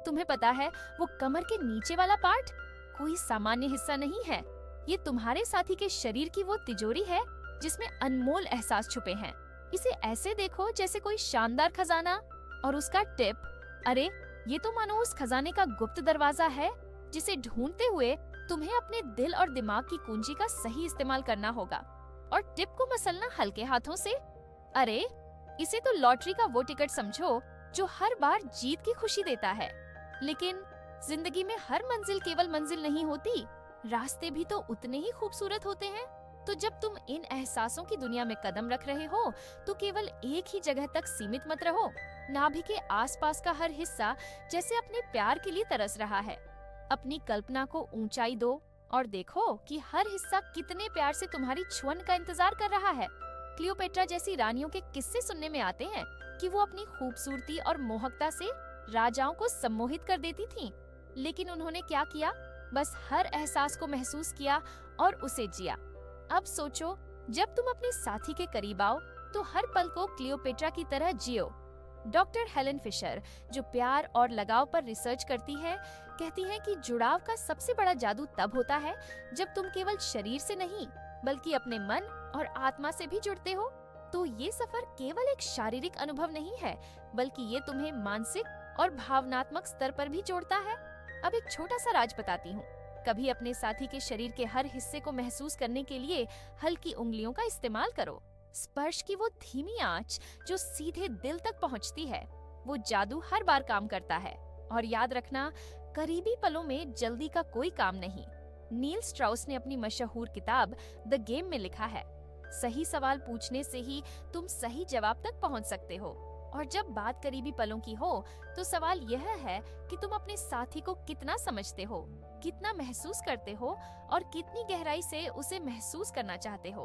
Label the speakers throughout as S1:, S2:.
S1: तुम्हें पता है, वो कमर के नीचे वाला पार्ट कोई सामान्य हिस्सा नहीं है। ये तुम्हारे साथी के शरीर की वो तिजोरी है जिसमें अनमोल एहसास छुपे हैं। इसे ऐसे देखो जैसे कोई शानदार खजाना, और उसका टिप, अरे ये तो मानो उस खजाने का गुप्त दरवाजा है जिसे ढूंढते हुए तुम्हें अपने दिल और दिमाग की कुंजी का सही इस्तेमाल करना होगा। और टिप को मसलना हल्के हाथों से। अरे इसे तो लॉटरी का वो टिकट समझो जो हर बार जीत की खुशी देता है। लेकिन जिंदगी में हर मंजिल केवल मंजिल नहीं होती, रास्ते भी तो उतने ही खूबसूरत होते हैं। तो जब तुम इन एहसासों की दुनिया में कदम रख रहे हो तो केवल एक ही जगह तक सीमित मत रहो। नाभि के आसपास का हर हिस्सा जैसे अपने प्यार के लिए तरस रहा है। अपनी कल्पना को ऊंचाई दो और देखो कि हर हिस्सा कितने प्यार से तुम्हारी छुअन का इंतजार कर रहा है। क्लियोपेट्रा जैसी रानियों के किस्से सुनने में आते हैं कि वो अपनी खूबसूरती और मोहकता से राजाओं को सम्मोहित कर देती थीं। लेकिन उन्होंने क्या किया? बस हर एहसास को महसूस किया और उसे जिया। अब सोचो, जब तुम अपने साथी के करीब आओ तो हर पल को क्लियोपेट्रा की तरह जियो। डॉक्टर हेलेन फिशर, जो प्यार और लगाव पर रिसर्च करती है, कहती है कि जुड़ाव का सबसे बड़ा जादू तब होता है जब तुम केवल शरीर से नहीं बल्कि अपने मन और आत्मा से भी जुड़ते हो। तो ये सफर केवल एक शारीरिक अनुभव नहीं है, बल्कि ये तुम्हें मानसिक और भावनात्मक स्तर पर भी जोड़ता है। अब एक छोटा सा राज बताती हूँ। कभी अपने साथी के शरीर के हर हिस्से को महसूस करने के लिए हल्की उंगलियों का इस्तेमाल करो। स्पर्श की वो धीमी आंच जो सीधे दिल तक पहुँचती है, वो जादू हर बार काम करता है। और याद रखना, करीबी पलों में जल्दी का कोई काम नहीं। नील स्ट्राउस ने अपनी मशहूर किताब द गेम में लिखा है, सही सवाल पूछने से ही तुम सही जवाब तक पहुंच सकते हो। और जब बात करीबी पलों की हो तो सवाल यह है कि तुम अपने साथी को कितना समझते हो, कितना महसूस करते हो और कितनी गहराई से उसे महसूस करना चाहते हो।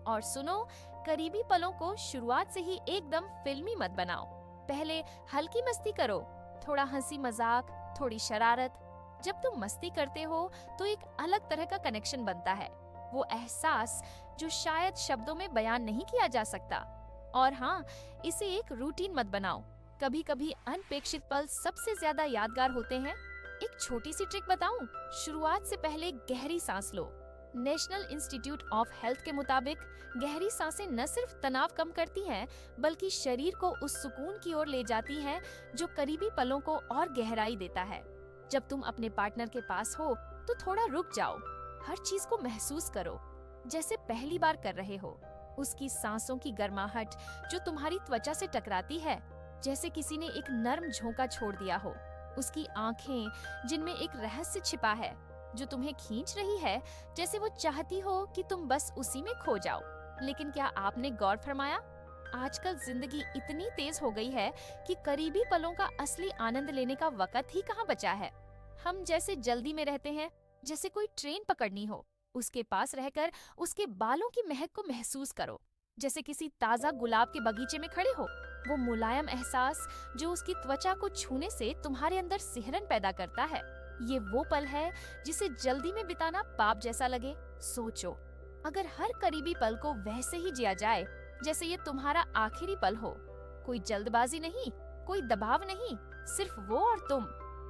S1: और सुनो, करीबी पलों को शुरुआत से ही एकदम फिल्मी मत बनाओ। पहले हल्की मस्ती करो, थोड़ा हंसी मजाक, थोड़ी शरारत। जब तुम मस्ती करते हो तो एक अलग तरह का कनेक्शन बनता है, वो एहसास जो शायद शब्दों में बयान नहीं किया जा सकता। और हाँ, इसे एक रूटीन मत बनाओ। कभी कभी अनपेक्षित पल सबसे ज्यादा यादगार होते हैं। एक छोटी सी ट्रिक बताऊं? शुरुआत से पहले गहरी सांस लो। नेशनल इंस्टीट्यूट ऑफ हेल्थ के मुताबिक गहरी सांसें न सिर्फ तनाव कम करती हैं, बल्कि शरीर को उस सुकून की ओर ले जाती हैं जो करीबी पलों को और गहराई देता है। जब तुम अपने पार्टनर के पास हो तो थोड़ा रुक जाओ, हर चीज को महसूस करो जैसे पहली बार कर रहे हो। उसकी सांसों की गर्माहट जो तुम्हारी त्वचा से टकराती है, जैसे किसी ने एक नर्म झोंका छोड़ दिया हो। उसकी आंखें जिनमें एक रहस्य छिपा है जो तुम्हें खींच रही है, जैसे वो चाहती हो कि तुम बस उसी में खो जाओ। लेकिन क्या आपने गौर फरमाया, आजकल जिंदगी इतनी तेज हो गई है कि करीबी पलों का असली आनंद लेने का वक्त ही कहाँ बचा है। हम जैसे जल्दी में रहते हैं, जैसे कोई ट्रेन पकड़नी हो। उसके पास रहकर उसके बालों की महक को महसूस करो, जैसे किसी ताजा गुलाब के बगीचे में खड़े हो। वो मुलायम एहसास जो उसकी त्वचा को छूने से तुम्हारे अंदर सिहरन पैदा करता है, ये वो पल है जिसे जल्दी में बिताना पाप जैसा लगे। सोचो, अगर हर करीबी पल को वैसे ही जिया जाए जैसे ये तुम्हारा आखिरी पल हो। कोई जल्दबाजी नहीं, कोई दबाव नहीं, सिर्फ वो और तुम।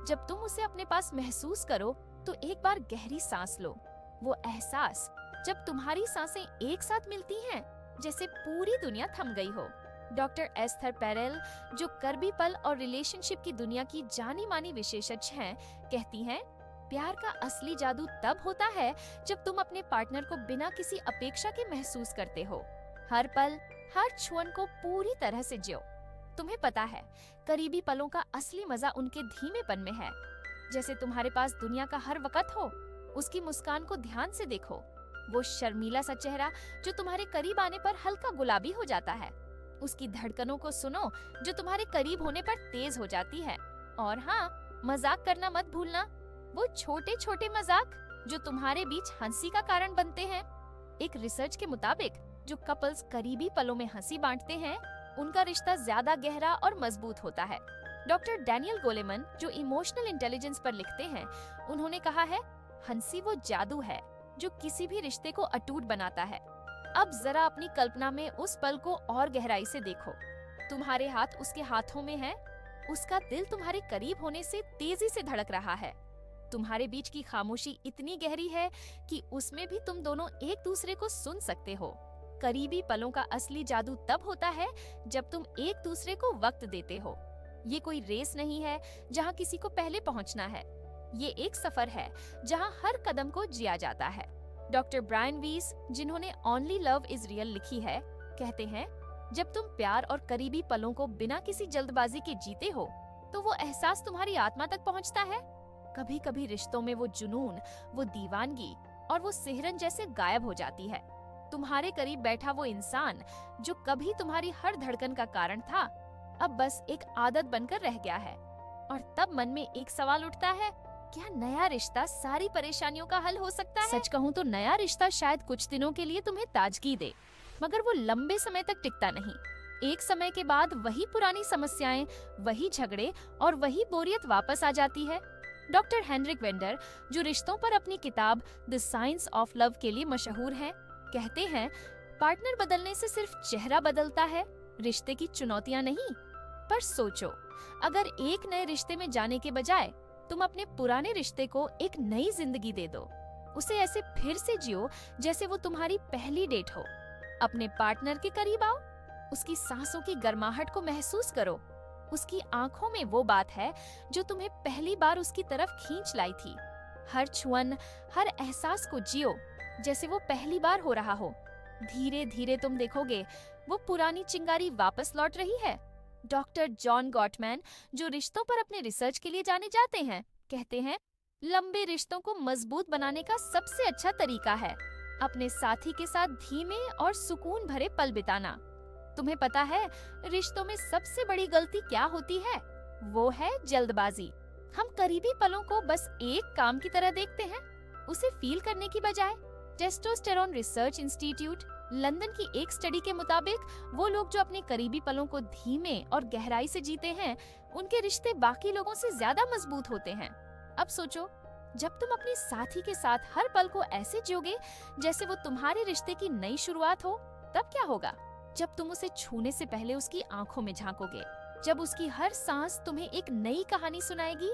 S1: जब तुम उसे अपने पास महसूस करो तो एक बार गहरी सांस लो। वो एहसास जब तुम्हारी सांसें एक साथ मिलती हैं, जैसे पूरी दुनिया थम गई हो। डॉक्टर एस्थर पेरेल, जो करीबी पल और रिलेशनशिप की दुनिया की जानी मानी विशेषज्ञ हैं, कहती हैं, प्यार का असली जादू तब होता है जब तुम अपने पार्टनर को बिना किसी अपेक्षा के महसूस करते हो। हर पल, हर छुअन को पूरी तरह से जियो। तुम्हें पता है, करीबी पलों का असली मजा उनके धीमेपन में है। जैसे तुम्हारे पास दुनिया का हर वक्त हो। उसकी मुस्कान को ध्यान से देखो, वो शर्मीला सा चेहरा जो तुम्हारे करीब आने पर हल्का गुलाबी हो जाता है। उसकी धड़कनों को सुनो जो तुम्हारे करीब होने पर तेज हो जाती है। और हाँ, मजाक करना मत भूलना, वो छोटे छोटे मजाक जो तुम्हारे बीच हंसी का कारण बनते हैं। एक रिसर्च के मुताबिक जो कपल्स करीबी पलों में हंसी बांटते हैं, उनका रिश्ता ज्यादा गहरा और मजबूत होता है। डॉक्टर डैनियल गोलेमन, जो इमोशनल इंटेलिजेंस पर लिखते हैं, उन्होंने कहा है, हंसी वो जादू है जो किसी भी रिश्ते को अटूट बनाता है। अब जरा अपनी कल्पना में उस पल को और गहराई से देखो। तुम्हारे हाथ उसके हाथों में हैं, उसका दिल तुम्हारे करीब होने से तेजी से धड़क रहा है। तुम्हारे बीच की खामोशी इतनी गहरी है कि उसमें भी तुम दोनों एक दूसरे को सुन सकते हो। करीबी पलों का असली जादू तब होता है जब तुम एक दूसरे को वक्त देते हो। ये कोई रेस नहीं है जहाँ किसी को पहले पहुँचना है। ये एक सफर है जहाँ हर कदम को जिया जाता है। डॉक्टर ब्रायन वीस, जिन्होंने ओनली लव इज रियल लिखी है, कहते हैं, जब तुम प्यार और करीबी पलों को बिना किसी जल्दबाजी के जीते हो तो वो एहसास तुम्हारी आत्मा तक पहुँचता है। कभी कभी रिश्तों में वो जुनून, वो दीवानगी और वो सिहरन जैसे गायब हो जाती है। तुम्हारे करीब बैठा वो इंसान जो कभी तुम्हारी हर धड़कन का कारण था, अब बस एक आदत बनकर रह गया है। और तब मन में एक सवाल उठता है, क्या नया रिश्ता सारी परेशानियों का हल हो सकता है? सच कहूँ तो नया रिश्ता शायद कुछ दिनों के लिए तुम्हें ताजगी दे, मगर वो लंबे समय तक टिकता नहीं। एक समय के बाद वही पुरानी समस्याएं, वही झगड़े और वही बोरियत वापस आ जाती है। डॉक्टर हेनरिक वेंडर, जो रिश्तों पर अपनी किताब द साइंस ऑफ लव के लिए मशहूर हैं, कहते हैं, पार्टनर बदलने से सिर्फ चेहरा बदलता है, रिश्ते की चुनौतियां नहीं। पर सोचो, अगर एक नए रिश्ते में जाने के बजाय तुम अपने पुराने रिश्ते को एक नई जिंदगी दे दो, उसे ऐसे फिर से जियो जैसे वो तुम्हारी पहली डेट हो। अपने पार्टनर के करीब आओ, उसकी सांसों की गर्माहट को महसूस करो। उसकी आंखों में वो बात है जो तुम्हें पहली बार उसकी तरफ खींच लाई थी। हर छुअन, हर एहसास को जियो जैसे वो पहली बार हो रहा हो। धीरे धीरे तुम देखोगे वो पुरानी चिंगारी वापस लौट रही है। डॉक्टर जॉन गॉटमैन, जो रिश्तों पर अपने रिसर्च के लिए जाने जाते हैं, कहते हैं, लंबे रिश्तों को मजबूत बनाने का सबसे अच्छा तरीका है अपने साथी के साथ धीमे और सुकून भरे पल बिताना। तुम्हें पता है रिश्तों में सबसे बड़ी गलती क्या होती है? वो है जल्दबाजी। हम करीबी पलों को बस एक काम की तरह देखते हैं, उसे फील करने की बजाय। टेस्टोस्टेरोन रिसर्च इंस्टीट्यूट लंदन की एक स्टडी के मुताबिक वो लोग जो अपने करीबी पलों को धीमे और गहराई से जीते हैं, उनके रिश्ते बाकी लोगों से ज्यादा मजबूत होते हैं। अब सोचो, जब तुम अपने साथी के साथ हर पल को ऐसे जियोगे जैसे वो तुम्हारे रिश्ते की नई शुरुआत हो, तब क्या होगा? जब तुम उसे छूने से पहले उसकी आंखों में झांकोगे, जब उसकी हर सांस तुम्हें एक नई कहानी सुनाएगी,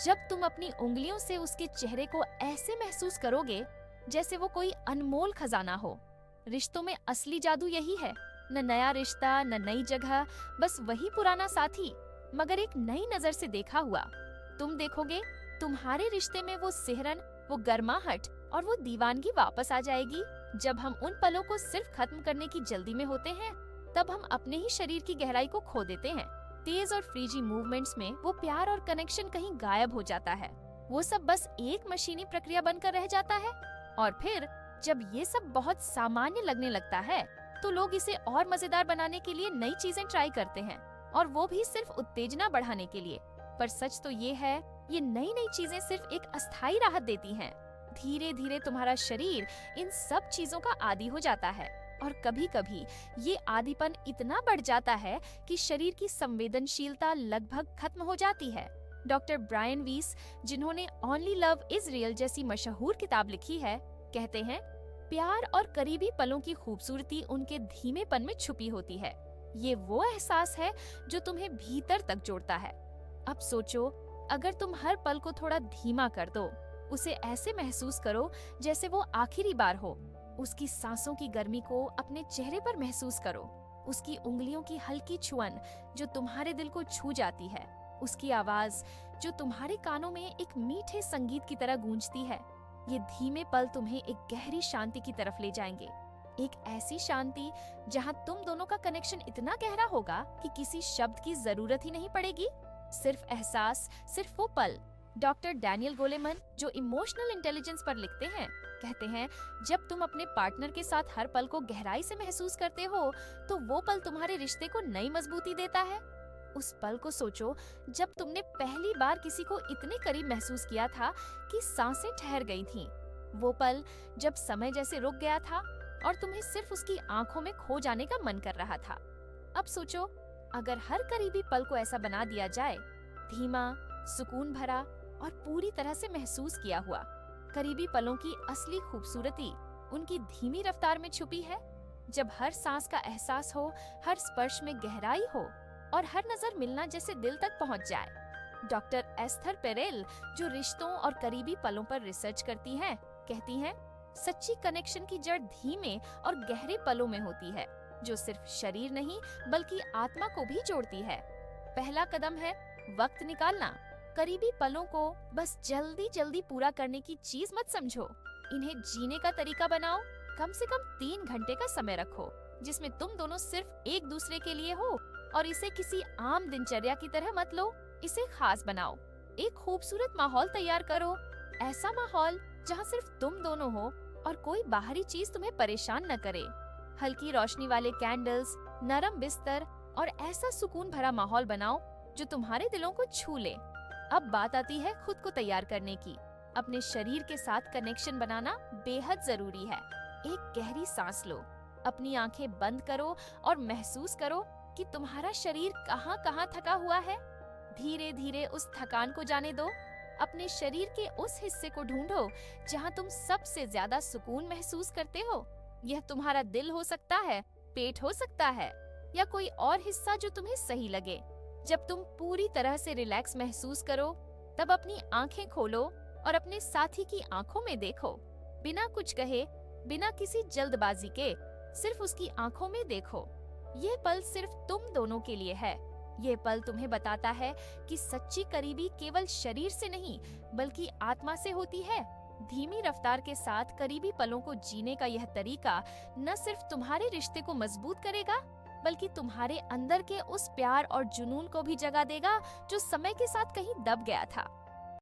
S1: जब तुम अपनी उंगलियों से उसके चेहरे को ऐसे महसूस करोगे जैसे वो कोई अनमोल खजाना हो। रिश्तों में असली जादू यही है, न नया रिश्ता, न नई जगह, बस वही पुराना साथी, मगर एक नई नजर से देखा हुआ। तुम देखोगे तुम्हारे रिश्ते में वो सिहरन, वो गर्माहट और वो दीवानगी वापस आ जाएगी। जब हम उन पलों को सिर्फ खत्म करने की जल्दी में होते हैं, तब हम अपने ही शरीर की गहराई को खो देते हैं। तेज और फ्रीजी मूवमेंट्स में वो प्यार और कनेक्शन कहीं गायब हो जाता है। वो सब बस एक मशीनी प्रक्रिया बनकर रह जाता है। और फिर जब ये सब बहुत सामान्य लगने लगता है, तो लोग इसे और मजेदार बनाने के लिए नई चीजें ट्राई करते हैं, और वो भी सिर्फ उत्तेजना बढ़ाने के लिए। पर सच तो ये है, ये नई नई चीजें सिर्फ एक अस्थायी राहत देती हैं। धीरे धीरे तुम्हारा शरीर इन सब चीजों का आदी हो जाता है, और कभी कभी ये आदीपन इतना बढ़ जाता है कि शरीर की संवेदनशीलता लगभग खत्म हो जाती है। डॉक्टर ब्रायन वीस, जिन्होंने ओनली लव इज रियल जैसी मशहूर किताब लिखी है, कहते हैं, प्यार और करीबी पलों की खूबसूरती उनके धीमेपन में छुपी होती है। ये वो एहसास है जो तुम्हें भीतर तक जोड़ता है। अब सोचो, अगर तुम हर पल को थोड़ा धीमा कर दो, उसे ऐसे महसूस करो जैसे वो आखिरी बार हो। उसकी सांसों की गर्मी को अपने चेहरे पर महसूस करो, उसकी उंगलियों की हल्की छुअन जो तुम्हारे दिल को छू जाती है, उसकी आवाज जो तुम्हारे कानों में एक मीठे संगीत की तरह गूंजती है। ये धीमे पल तुम्हें एक गहरी शांति की तरफ ले जाएंगे, एक ऐसी शांति जहां तुम दोनों का कनेक्शन इतना गहरा होगा कि किसी शब्द की जरूरत ही नहीं पड़ेगी, सिर्फ एहसास, सिर्फ वो पल। डॉक्टर डैनियल गोलेमन, जो इमोशनल इंटेलिजेंस पर लिखते हैं, कहते हैं, जब तुम अपने पार्टनर के साथ हर पल को गहराई से महसूस करते हो, तो वो पल तुम्हारे रिश्ते को नई मजबूती देता है। उस पल को सोचो जब तुमने पहली बार किसी को इतने करीब महसूस किया था कि सांसें ठहर गई थीं। वो पल जब समय जैसे रुक गया था और तुम्हें सिर्फ उसकी आंखों में खो जाने का मन कर रहा था। अब सोचो, अगर हर करीबी पल को ऐसा बना दिया जाए, धीमा, सुकून भरा और पूरी तरह से महसूस किया हुआ। करीबी पलों की असली खूबसूरती उनकी धीमी रफ्तार में छुपी है। जब हर सांस का एहसास हो, हर स्पर्श में गहराई हो, और हर नजर मिलना जैसे दिल तक पहुंच जाए। डॉक्टर एस्थर पेरेल, जो रिश्तों और करीबी पलों पर रिसर्च करती हैं, कहती हैं, सच्ची कनेक्शन की जड़ धीमे और गहरे पलों में होती है, जो सिर्फ शरीर नहीं बल्कि आत्मा को भी जोड़ती है। पहला कदम है वक्त निकालना। करीबी पलों को बस जल्दी जल्दी पूरा करने की चीज मत समझो। इन्हें जीने का तरीका बनाओ। कम से कम 3 घंटे का समय रखो, जिसमें तुम दोनों सिर्फ एक दूसरे के लिए हो, और इसे किसी आम दिनचर्या की तरह मत लो। इसे खास बनाओ। एक खूबसूरत माहौल तैयार करो, ऐसा माहौल जहाँ सिर्फ तुम दोनों हो और कोई बाहरी चीज तुम्हें परेशान न करे। हल्की रोशनी वाले कैंडल्स, नरम बिस्तर और ऐसा सुकून भरा माहौल बनाओ जो तुम्हारे दिलों को छू ले। अब बात आती है खुद को तैयार करने की। अपने शरीर के साथ कनेक्शन बनाना बेहद जरूरी है। एक गहरी सांस लो, अपनी आंखें बंद करो और महसूस करो कि तुम्हारा शरीर कहाँ कहाँ थका हुआ है। धीरे धीरे उस थकान को जाने दो। अपने शरीर के उस हिस्से को ढूंढो जहाँ तुम सबसे ज्यादा सुकून महसूस करते हो। यह तुम्हारा दिल हो सकता है, पेट हो सकता है, या कोई और हिस्सा जो तुम्हें सही लगे। जब तुम पूरी तरह से रिलैक्स महसूस करो, तब अपनी आंखें खोलो और अपने साथी की आंखों में देखो। बिना कुछ कहे, बिना किसी जल्दबाजी के, सिर्फ उसकी आंखों में देखो। ये पल सिर्फ तुम दोनों के लिए है। ये पल तुम्हें बताता है कि सच्ची करीबी केवल शरीर से नहीं बल्कि आत्मा से होती है। धीमी रफ्तार के साथ करीबी पलों को जीने का यह तरीका न सिर्फ तुम्हारे रिश्ते को मजबूत करेगा, बल्कि तुम्हारे अंदर के उस प्यार और जुनून को भी जगा देगा जो समय के साथ कहीं दब गया था।